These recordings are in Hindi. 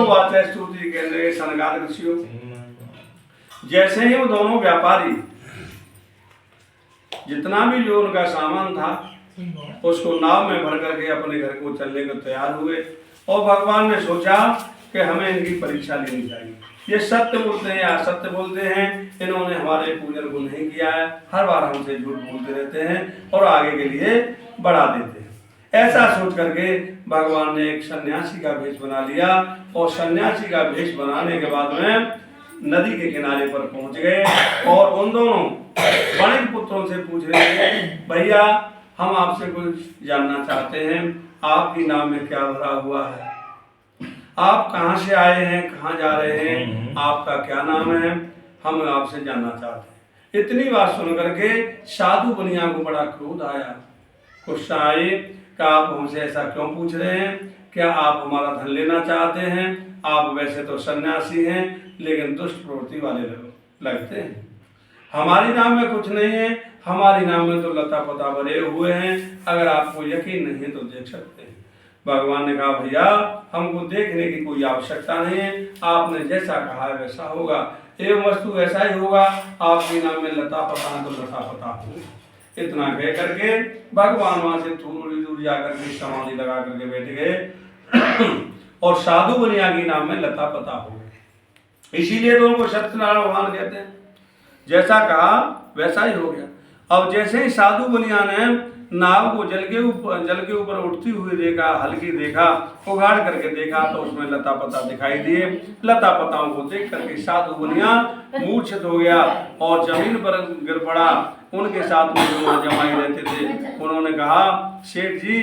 वाचा स्तुति केंद्र सनगार ऋषियों, जैसे ही वो दोनों व्यापारी जितना भी जो उनका सामान था उसको नाव में भर करके अपने घर को चलने को तैयार हुए। और भगवान ने सोचा कि हमें इनकी परीक्षा लेनी चाहिए, ये सत्य बोलते हैं या असत्य बोलते हैं, इन्होंने हमारे पूजन को नहीं किया है, हर बार हमसे झूठ बोलते रहते हैं और आगे के लिए बढ़ा देते हैं। ऐसा सोच करके भगवान ने एक सन्यासी का भेष बना लिया और सन्यासी का भेष बनाने के बाद में नदी के किनारे पर पहुंच गए और उन दोनों वणिक पुत्रों से पूछ रहे थे, भैया हम आपसे कुछ जानना चाहते हैं, आपकी नाव में क्या भरा हुआ है, आप कहाँ से आए हैं, कहाँ जा रहे हैं, आपका क्या नाम है, हम आपसे जानना चाहते हैं। इतनी बात सुन करके साधु बनिया को बड़ा क्रोध आया, गुस्सा आए कि आप हमसे ऐसा क्यों पूछ रहे हैं, क्या आप हमारा धन लेना चाहते हैं, आप वैसे तो सन्यासी हैं लेकिन दुष्ट प्रवृत्ति वाले लगते हैं, हमारी नाम में कुछ नहीं है, हमारी नाम में तो लता पता भरे हुए हैं, अगर आपको यकीन नहीं है तो देख सकते हैं। भगवान ने कहा भैया हमको देखने की कोई आवश्यकता नहीं है, आपने जैसा कहा है वैसा होगा, एवं वस्तु वैसा ही होगा, आपके नाम में लता पता है तो लता पता हो। इतना कह करके भगवान वहां से थोड़ी दूर जाकर के समाधि लगा करके बैठ गए और साधु बनिया के नाम में लता पता हो गए। इसीलिए तो उनको सत्यनारायण भगवान कहते हैं, जैसा कहा वैसा ही हो गया। अब जैसे ही साधु बनिया ने नाव को जल के ऊपर उठती हुई देखा, हल्की देखा, उगाड़ करके देखा तो उसमें लता पता दिखाई दिए। लता पताओं को देख करके साधु बनिया मूर्छित हो गया और जमीन पर गिर पड़ा। उनके साथ में जो जमाई रहते थे उन्होंने कहा, सेठ जी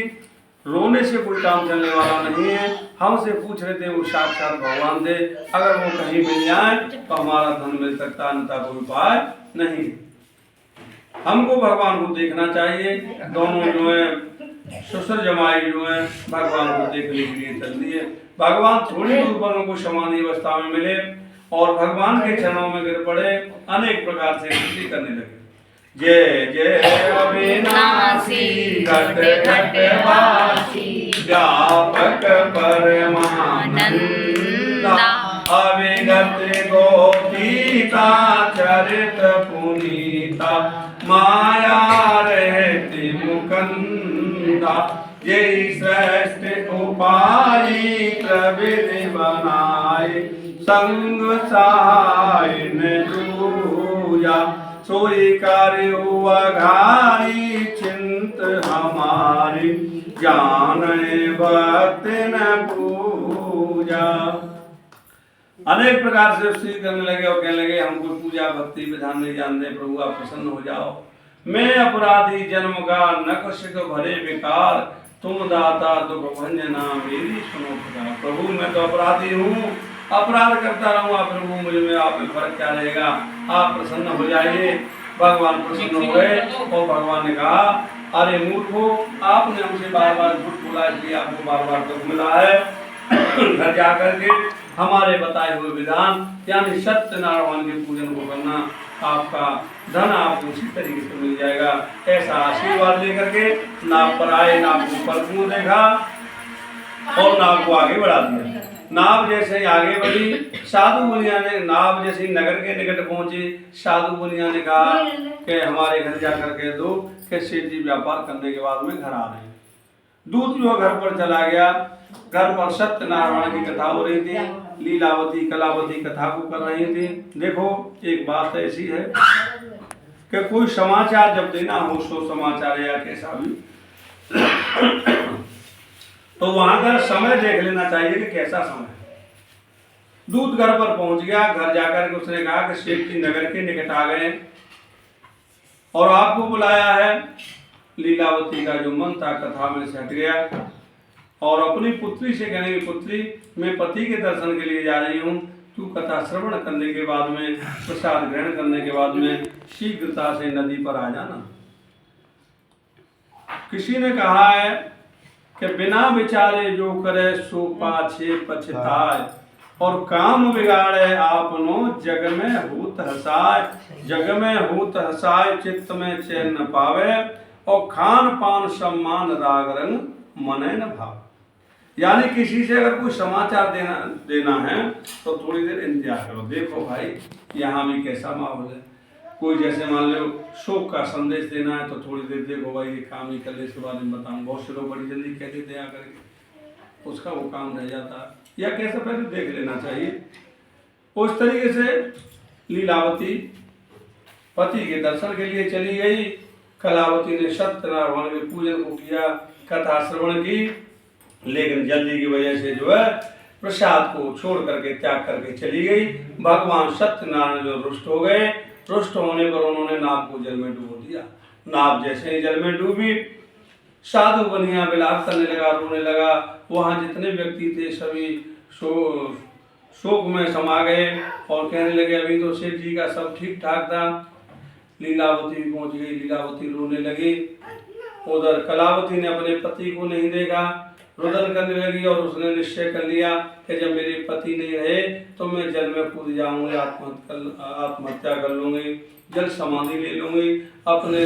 रोने से कोई काम चलने वाला नहीं है, हमसे पूछ रहे थे वो साक्षात भगवान थे, अगर वो कहीं मिल जाए तो हमारा धन मिल सकता, अन्यथा कोई उपाय नहीं। हमको भगवान को देखना चाहिए। दोनों जो है ससुर जमाई जो है भगवान को देखने के लिए चल दिए। भगवान थोड़ी दूर पर उनको समाधि अवस्था में मिले और भगवान के चरणों में गिर पड़े, अनेक प्रकार से स्तुति करने लगे। जय जय अविनाशी घट घट वासी व्यापक परमानंदा अविगत गोपीता चरित पुनीता माया रहती मुकंदा यही श्रेष्ठ उपाय प्रविधि बनाए संग सहाय ने दूजा सोई कार्य अघारी चिंत हमारी जाने भक्त न पूजा। अनेक प्रकार से स्तुति करने लगे और कहने लगे हमको पूजा भक्ति विधान नहीं जानते, प्रभु आप प्रसन्न हो जाओ। मैं अपराधी जन्म का नकशिक भरे विकार, तुम दाता दुख भंजना मेरी सुनो पुकार। प्रभु मैं तो अपराधी हूँ, अपराध करता रहूँगा, प्रभु मुझे में आप में फर्क क्या रहेगा, आप प्रसन्न हो जाइए। भगवान प्रसन्न हो गए और भगवान ने कहा, अरे मूर्खो आपने हमसे बार बार झूठ बोला, इसलिए आपको बार बार दुख मिला है। घर जाकर के हमारे बताए हुए विधान यानी सत्यनारायण के पूजन को करना, आपका धन आपको उसी तरीके से मिल जाएगा। ऐसा आशीर्वाद लेकर के नाव पर आए, नाव को पलटू देखा और नाव को आगे बढ़ा दिया। नाव जैसे ही आगे बढ़ी, साधु मुनिया ने नाव जैसे ही नगर के निकट पहुंची, साधु मुनिया ने कहा कि हमारे घर जाकर के दो कि सेठ जी व्यापार करने के बाद में घर आ रहे हैं। दूत जो घर पर चला गया, घर पर सत्यनारायण की कथा हो रही थी, लीलावती कलावती कथा को कर रही थी। देखो एक बात ऐसी है कि कोई समाचार जब देना हो, सो समाचार या कैसा भी तो वहां का समय देख लेना चाहिए कि कैसा समय है। दूत घर पर पहुंच गया, घर जाकर के उसने कहा कि सेठ जी नगर के निकट आ गए और आपको बुलाया है। लीलावती का जो मन था कथा में से हट गया और अपनी पुत्री से कहने की, पुत्री मैं पति के दर्शन के लिए जा रही हूँ, तू कथा श्रवण करने के बाद में, प्रसाद ग्रहण करने के बाद में शीघ्रता से नदी पर आ जाना। किसी ने कहा है कि बिना विचारे जो करे सो पाछे पछताए, और काम बिगाड़े आपनो जग में हूत हसाय। जग में हूत हसाय चित्त में चैन न पावे, और खान पान सम्मान राग रंग मन न भाव। यानी किसी से अगर कोई समाचार देना देना है तो थोड़ी देर इंतजार करो। देखो भाई यहाँ भी कैसा माहौल है। कोई जैसे मान लो शोक का संदेश देना है तो थोड़ी देर देखो भाई ये काम ही कर ले, इसके बारे में बताऊँ। बहुत से लोग बड़ी जल्दी कह देते हैं आकर के, उसका वो काम रह जाता है, या कैसे पहले देख लेना चाहिए। उस तरीके से लीलावती पति के दर्शन के लिए चली गई। कलावती ने सत्यनारायण के पूजन को किया, कथा श्रवण की, लेकिन जल्दी की वजह से जो है प्रसाद को छोड़ करके त्याग करके चली गई। भगवान सत्यनारायण जो रुष्ट हो गए, रुष्ट होने पर उन्होंने नाव को जल में डुबो दिया। नाव जैसे ही जल में डूबी, साधु बनिया विलाप करने लगा, रोने लगा। वहां जितने व्यक्ति थे सभी शोक में समा गए और कहने लगे अभी तो सेठ जी का सब ठीक ठाक था। लीलावती पहुंच गई, लीलावती रोने लगी। उधर कलावती ने अपने पति को नहीं देखा, रुदन करने लगी और उसने निश्चय कर लिया कि जब मेरे पति नहीं रहे तो मैं जल में कूद जाऊंगी, आत्महत्या कर लूंगी, जल समाधि ले लूंगी। अपने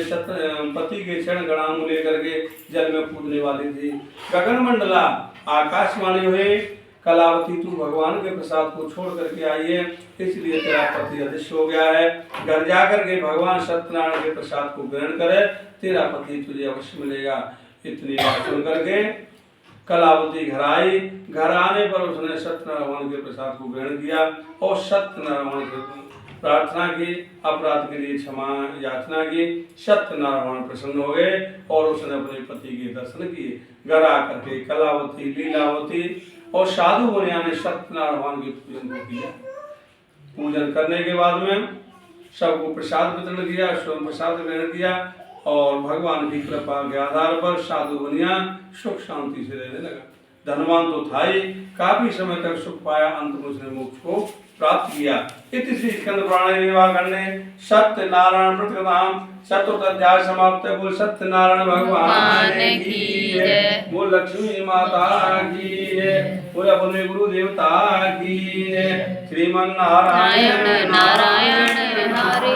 पति के चरण गणांग लेकर के जल में कूदने वाली थी। गगन मंडला आकाशवाणी हुई, कलावती तू भगवान के प्रसाद को छोड़ करके आई है, इसलिए तेरा पति अदृश्य हो गया है। घर जाकर के भगवान सत्यनारायण के प्रसाद को ग्रहण करे, तेरा पति तुझे अवश्य मिलेगा। इतनी बात सुन करके कलावती घर आई। घर आने पर उसने सत्यनारायण के प्रसाद को ग्रहण किया और सत्यनारायण से प्रार्थना की, अपराध के लिए क्षमा याचना की। सत्यनारायण प्रसन्न हो गए और उसने अपने पति के दर्शन किए। घर आकर के कलावती, लीलावती और साधु मुनिया ने सत्यनारायण के पूजन को किया। पूजन करने के बाद में सबको प्रसाद वितरण किया, स्वयं प्रसाद ग्रहण किया और भगवान की कृपा के आधार पर साधु बनिया सुख शांति से रहने लगा। धनवान तो था ही, काफी समय तक सुख पाया, अंत में उसने मोक्ष को प्राप्त किया। इति श्री स्कंद पुराणे निर्वाहखंडे सत्यनारायण प्रतिपदाम चतुर्थ अध्याय समाप्त। बोल सत्यनारायण भगवान की जय, बोल लक्ष्मी माता की जय, बोल अपने गुरु देवता की जय। श्रीमन नारायण नारायण हरे।